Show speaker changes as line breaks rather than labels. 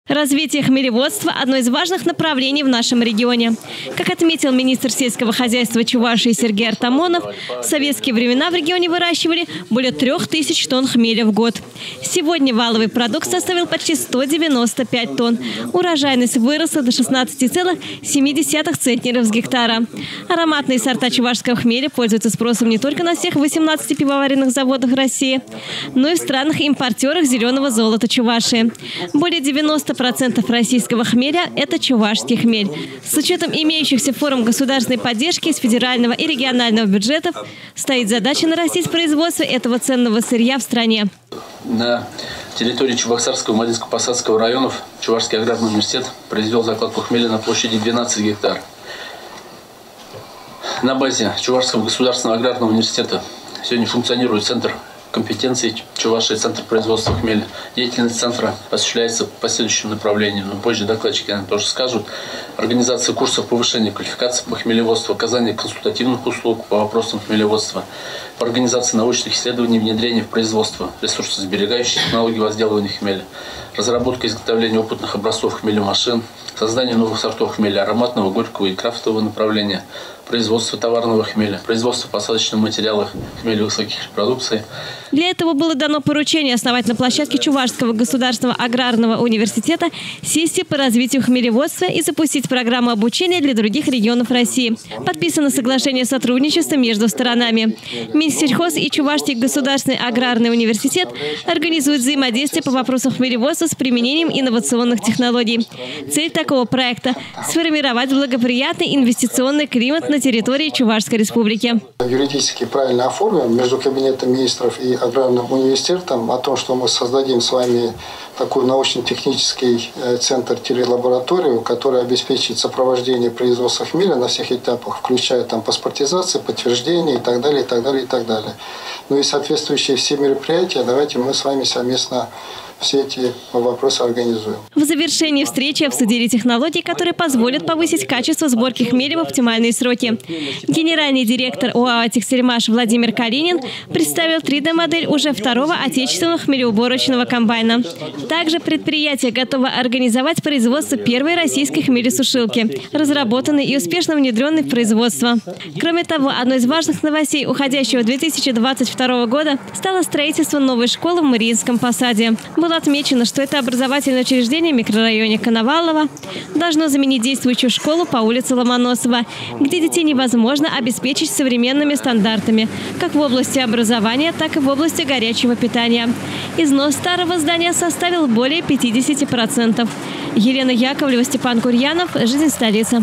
Развитие хмелеводства – одно из важных направлений в нашем регионе. Как отметил министр сельского хозяйства Чувашии Сергей Артамонов, в советские времена в регионе выращивали более 3000 тонн хмеля в год. Сегодня валовый продукт составил почти 195 тонн. Урожайность выросла до 16,7 центнеров с гектара. Ароматные сорта чувашского хмеля пользуются спросом не только на всех 18 пивоваренных заводах России, но и в странах-импортерах зеленого золота Чувашии. Более 90% российского хмеля – это чувашский хмель. С учетом имеющихся форм государственной поддержки из федерального и регионального бюджетов стоит задача нарастить производство этого ценного сырья в стране.
На территории Чебоксарского и Мадинско-Посадского районов Чувашский аграрный университет произвел закладку хмеля на площади 12 гектар. На базе Чувашского государственного аграрного университета сегодня функционирует центр компетенций Чувашии, центр производства хмеля. Деятельность центра осуществляется по следующему направлению, но позже докладчики тоже скажут. Организация курсов повышения квалификации по хмелеводству, оказание консультативных услуг по вопросам хмелеводства, по организации научных исследований, внедрения в производство ресурсосберегающих технологий возделывания хмеля, разработка и изготовления опытных образцов хмелемашин, создание новых сортов хмеля ароматного, горького и крафтового направления, производство товарного хмеля, производство посадочных материалов хмеля высоких продукций.
Для этого было дано поручение основать на площадке Чувашского государственного аграрного университета сессии по развитию хмелеводства и запустить программу обучения для других регионов России. Подписано соглашение о сотрудничестве между сторонами. Минсельхоз и Чувашский государственный аграрный университет организуют взаимодействие по вопросам хмелеводства с применением инновационных технологий. Цель такого проекта – сформировать благоприятный инвестиционный климат на территории Чувашской республики.
Юридически правильно оформим между кабинетом министров и аграрным университетом о том, что мы создадим с вами такой научно-технический центр-лабораторию, который обеспечит сопровождение производства хмеля на всех этапах, включая там паспортизацию, подтверждение и так далее, и так далее, и так далее. Ну и соответствующие все мероприятия давайте мы с вами совместно все эти вопросы организуем.
В завершении встречи обсудили технологии, которые позволят повысить качество сборки хмеля в оптимальные сроки. Генеральный директор ОАО «Текстильмаш» Владимир Калинин представил 3D-модель уже второго отечественного хмелеуборочного комбайна. Также предприятие готово организовать производство первой российской хмелесушилки, разработанной и успешно внедренной в производство. Кроме того, одной из важных новостей уходящего 2022 года стало строительство новой школы в Мариинском Посаде. Было отмечено, что это образовательное учреждение в микрорайоне Коновалово должно заменить действующую школу по улице Ломоносова, где детей невозможно обеспечить современными стандартами, как в области образования, так и в области горячего питания. Износ старого здания составил более 50%. Елена Яковлева, Степан Курьянов. Жизнь столицы.